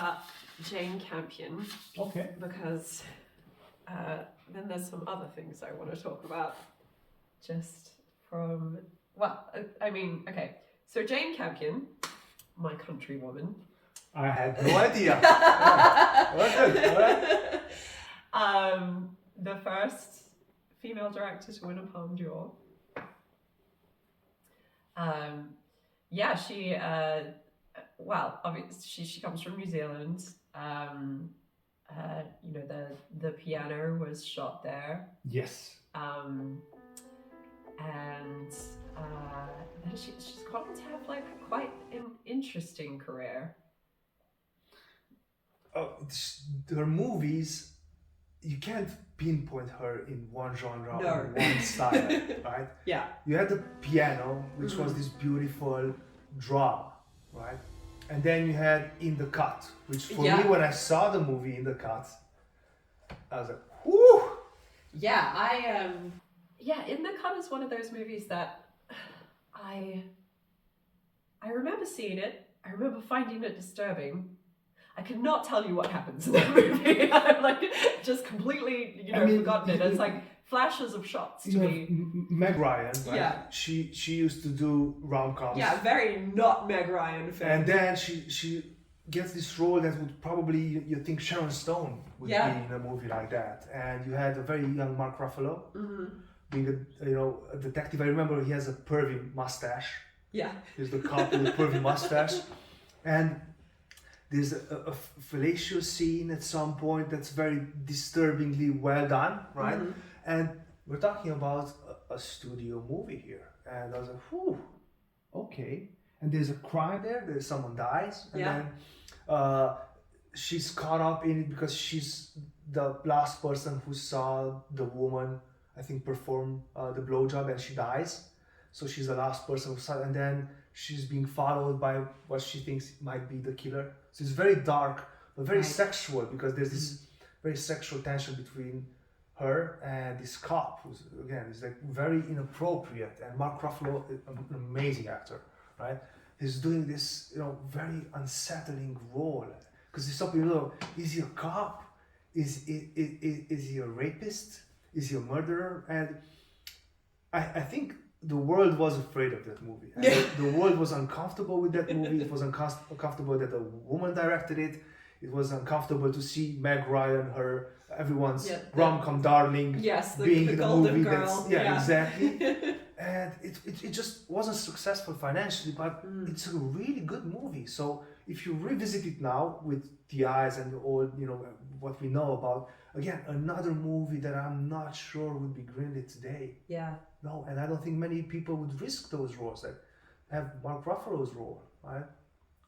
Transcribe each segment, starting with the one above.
about Jane Campion. Okay. Because then there's some other things I want to talk about. Just from, okay. So Jane Campion, my countrywoman. I had no idea. All right. The first female director to win a Palme d'Or. She obviously she comes from New Zealand. The piano was shot there. Yes. Then she's gotten to have like quite an interesting career. Her movies, you can't pinpoint her in one genre No. or one style, right? Yeah. You had the piano, which was this beautiful drama, right? And then you had In the Cut, which for me, when I saw the movie In the Cut, I was like, whoo! Yeah, In the Cut is one of those movies that I remember seeing it. I remember finding it disturbing. I could not tell you what happens in that movie. I'm like just completely, forgotten it. It's like flashes of shots to me. Meg Ryan, right? Yeah. She used to do rom-coms. Yeah, very not Meg Ryan film. And then she gets this role that would probably, you think Sharon Stone would be in a movie like that. And you had a very young Mark Ruffalo being a detective. I remember he has a pervy mustache. Yeah. He's the cop with a pervy mustache. And there's a fallacious scene at some point that's very disturbingly well done, right? Mm-hmm. And we're talking about a studio movie here. And I was like, whew, okay. And there's a crime there, someone dies. And then she's caught up in it because she's the last person who saw the woman, I think, perform the blowjob, and she dies. So she's the last person who saw it. And then she's being followed by what she thinks might be the killer. So it's very dark, but very sexual, because there's this very sexual tension between her and this cop, who's, again, is like very inappropriate. And Mark Ruffalo, an amazing actor, right? He's doing this, very unsettling role. Because there's something, is he a cop? Is he a rapist? Is he a murderer? And I think the world was afraid of that movie. And the world was uncomfortable with that movie. It was uncomfortable that a woman directed it. It was uncomfortable to see Meg Ryan, everyone's rom-com darling, being the in a golden movie girl. Exactly. And it just wasn't successful financially, but it's a really good movie. So if you revisit it now with the eyes and all, what we know about, again, another movie that I'm not sure would be greenlit today. Yeah. No, and I don't think many people would risk those roles that have Mark Ruffalo's role, right?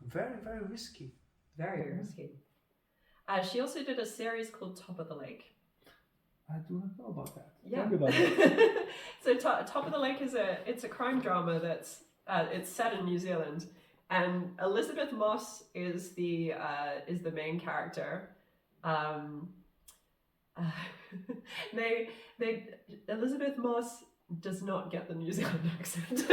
Very, very risky. Very risky. She also did a series called Top of the Lake. I do not know about that. Yeah. Tell me about that. So Top of the Lake it's a crime drama that's it's set in New Zealand, and Elizabeth Moss is the main character. Elizabeth Moss does not get the New Zealand accent.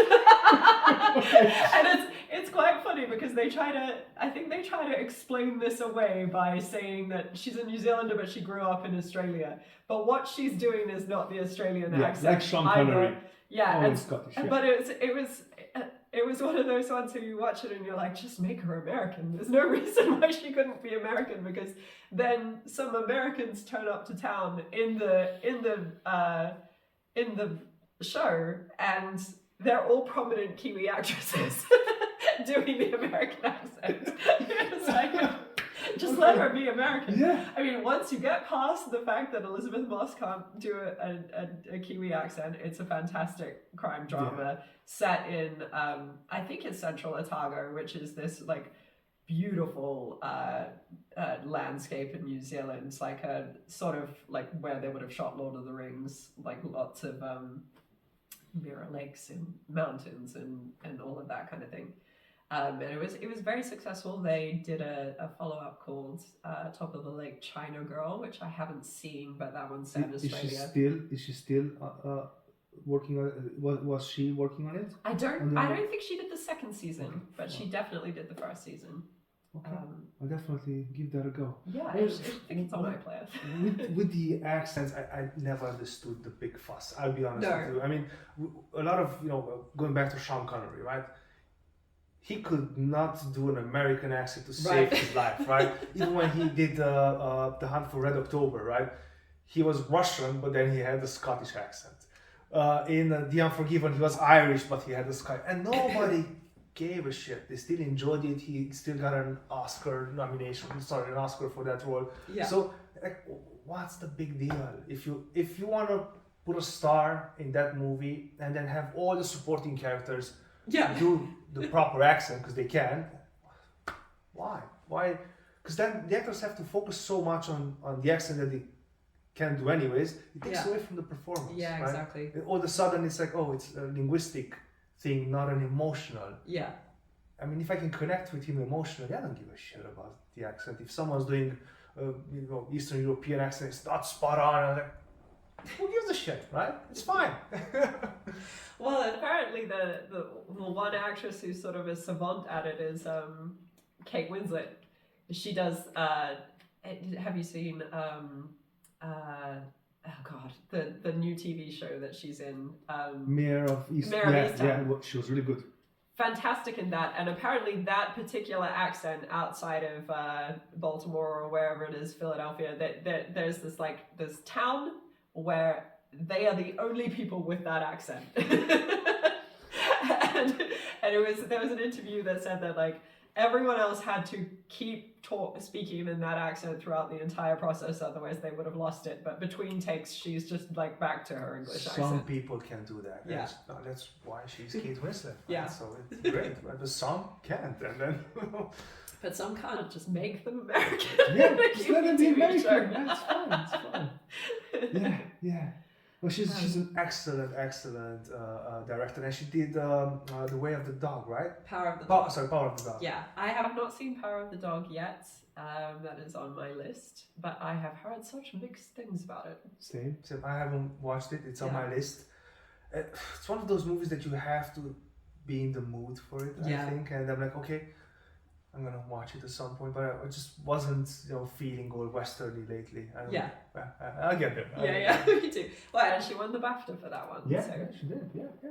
And it's quite funny because they try to explain this away by saying that she's a New Zealander but she grew up in Australia. But what she's doing is not the Australian accent. Like Sean Connery. Yeah, Scottish. But it was one of those ones who you watch it and you're like, just make her American. There's no reason why she couldn't be American, because then some Americans turn up to town in the show, and they're all prominent Kiwi actresses doing the American accent. It's like, just let her be American. Yeah. I mean, once you get past the fact that Elizabeth Moss can't do a Kiwi accent, it's a fantastic crime drama set in, I think it's Central Otago, which is this like beautiful landscape in New Zealand. It's like a sort of like where they would have shot Lord of the Rings, like lots of mirror lakes and mountains and all of that kind of thing. And it was very successful. They did a follow-up called Top of the Lake China Girl, which I haven't seen, but that one's set in Australia. Is she still working on it? Was she working on it? I don't think she did the second season, but she definitely did the first season. Okay. I'll definitely give that a go. Yeah, I think it's on my playlist. with the accents, I never understood the big fuss. I'll be honest with you. I mean, a lot of, going back to Sean Connery, right? He could not do an American accent to save his life, right? Even when he did The Hunt for Red October, right? He was Russian, but then he had a Scottish accent. In The Unforgiven, he was Irish, but he had a Scottish, and nobody gave a shit. They still enjoyed it. He still got an Oscar for that role. Yeah. So, what's the big deal? If you want to put a star in that movie and then have all the supporting characters do the proper accent because they can, why? Because then the actors have to focus so much on the accent that they can't do anyways. It takes away from the performance. Yeah, right? exactly. All of a sudden, it's like, oh, it's a linguistic thing, not an emotional. Yeah. I mean, if I can connect with him emotionally, I don't give a shit about the accent. If someone's doing, Eastern European accent, it's not spot on. I'm like, who gives a shit, right? It's fine. Well, apparently the one actress who sort of is savant at it is Kate Winslet. She does. Have you seen? Oh God, the new TV show that she's in. Mayor of Easttown. Yeah, she was really good. Fantastic in that, and apparently that particular accent outside of Baltimore or wherever it is, Philadelphia, there's this town where they are the only people with that accent. and there was an interview that said that like everyone else had to keep speaking in that accent throughout the entire process, otherwise they would have lost it. But between takes, she's just like back to her English accent. Some people can do that. Yeah. That's why she's Kate Winslet. Right? Yeah. So it's great, but some can't, and then. But some can't just make them American. Yeah, just let them be American. That's fine. It's fine. Yeah. Well, she's an excellent director, and she did The Way of the Dog, right? Power of the Dog. Power of the Dog. Yeah, I have not seen Power of the Dog yet. That is on my list, but I have heard such mixed things about it. Same. I haven't watched it. It's on my list. It's one of those movies that you have to be in the mood for it, I think. And I'm like, okay, I'm gonna watch it at some point, but I just wasn't, feeling all westerny lately. I'll get there. Me too. Well, and she won the BAFTA for that one. Yeah, so. she did. Yeah.